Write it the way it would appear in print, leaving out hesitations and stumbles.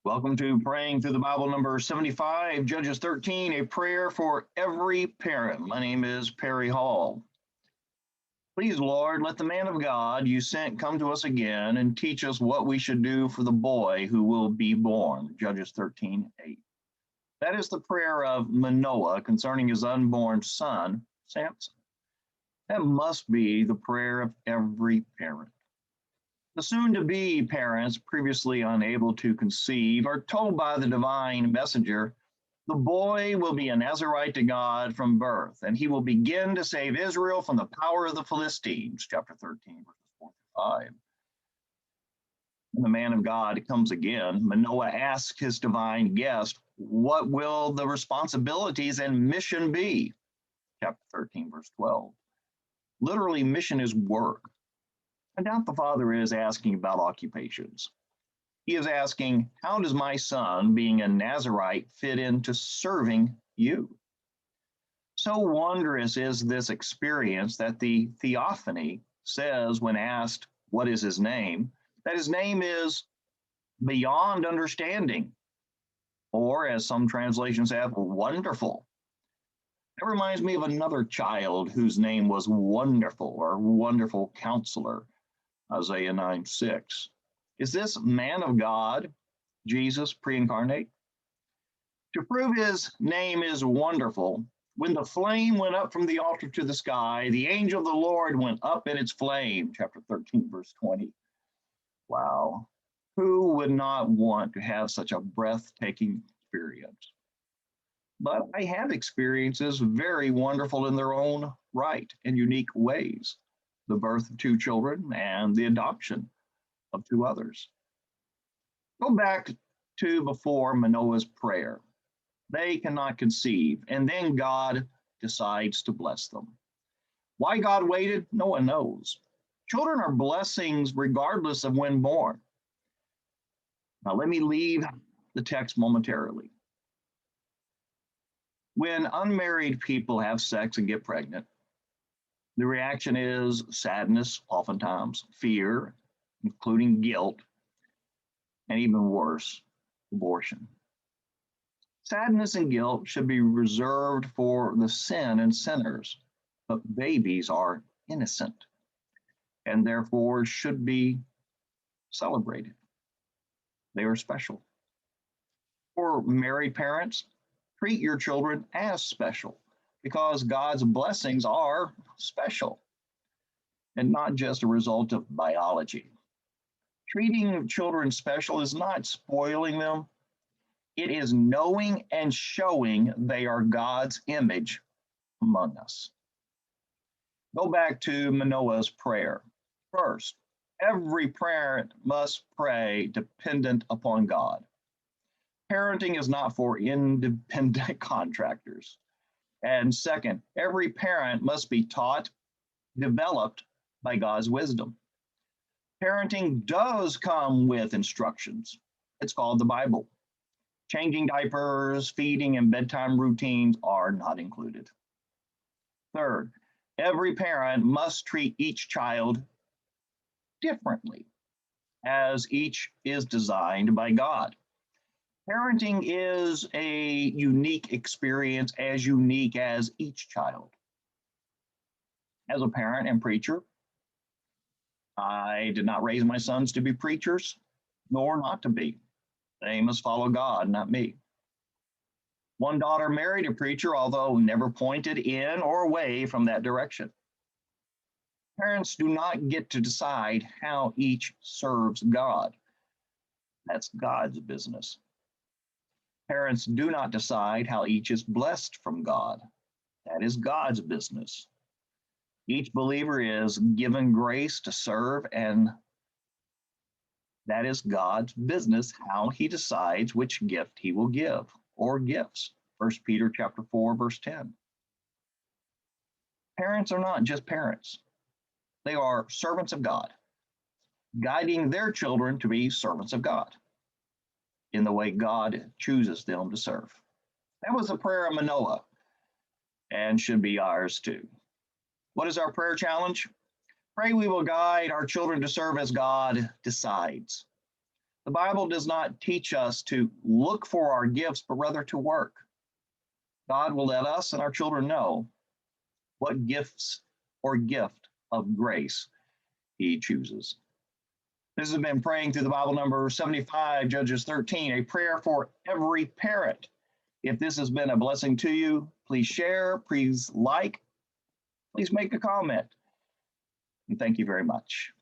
Welcome to Praying Through the Bible, number 75, Judges 13, a prayer for every parent. My name is Perry Hall. Please, Lord, let the man of God you sent come to us again and teach us what we should do for the boy who will be born. Judges 13:8. That is the prayer of Manoah concerning his unborn son, Samson. That must be the prayer of every parent. The soon-to-be parents, previously unable to conceive, are told by the divine messenger, the boy will be a Nazarite to God from birth, and he will begin to save Israel from the power of the Philistines, chapter 13, verses 4 through 5. When the man of God comes again, Manoah asks his divine guest, what will the responsibilities and mission be? Chapter 13, verse 12. Literally, mission is work. I doubt the father is asking about occupations. He is asking, how does my son, being a Nazarite, fit into serving you? So wondrous is this experience that the theophany says when asked, what is his name? That his name is beyond understanding, or as some translations have, wonderful. That reminds me of another child whose name was Wonderful or Wonderful Counselor. Isaiah 9:6. Is this man of God, Jesus pre-incarnate? To prove his name is wonderful, when the flame went up from the altar to the sky, the angel of the Lord went up in its flame, chapter 13, verse 20. Wow. Who would not want to have such a breathtaking experience? But I have experiences very wonderful in their own right and unique ways. The birth of two children and the adoption of two others. Go back to before Manoah's prayer. They cannot conceive, and then God decides to bless them. Why God waited, no one knows. Children are blessings regardless of when born. Now, let me leave the text momentarily. When unmarried people have sex and get pregnant, the reaction is sadness, oftentimes, fear, including guilt, and even worse, abortion. Sadness and guilt should be reserved for the sin and sinners, but babies are innocent and therefore should be celebrated. They are special. For married parents, treat your children as special because God's blessings are special and not just a result of biology. Treating children special is not spoiling them. It is knowing and showing they are God's image among us. Go back to Manoah's prayer. First, every parent must pray dependent upon God. Parenting is not for independent contractors. And second, every parent must be taught, developed by God's wisdom. Parenting does come with instructions. It's called the Bible. Changing diapers, feeding, and bedtime routines are not included. Third, every parent must treat each child differently, as each is designed by God. Parenting is a unique experience, as unique as each child. As a parent and preacher, I did not raise my sons to be preachers, nor not to be. They must follow God, not me. One daughter married a preacher, although never pointed in or away from that direction. Parents do not get to decide how each serves God. That's God's business. Parents do not decide how each is blessed from God. That is God's business. Each believer is given grace to serve, and that is God's business, how he decides which gift he will give or gifts. 1 Peter chapter 4, verse 10. Parents are not just parents. They are servants of God, guiding their children to be servants of God in the way God chooses them to serve. That was the prayer of Manoah and should be ours too. What is our prayer challenge? Pray we will guide our children to serve as God decides. The Bible does not teach us to look for our gifts, but rather to work. God will let us and our children know what gifts or gift of grace he chooses. This has been Praying Through the Bible, number 75, Judges 13, a prayer for every parent. If this has been a blessing to you, please share, please like, please make a comment. And thank you very much.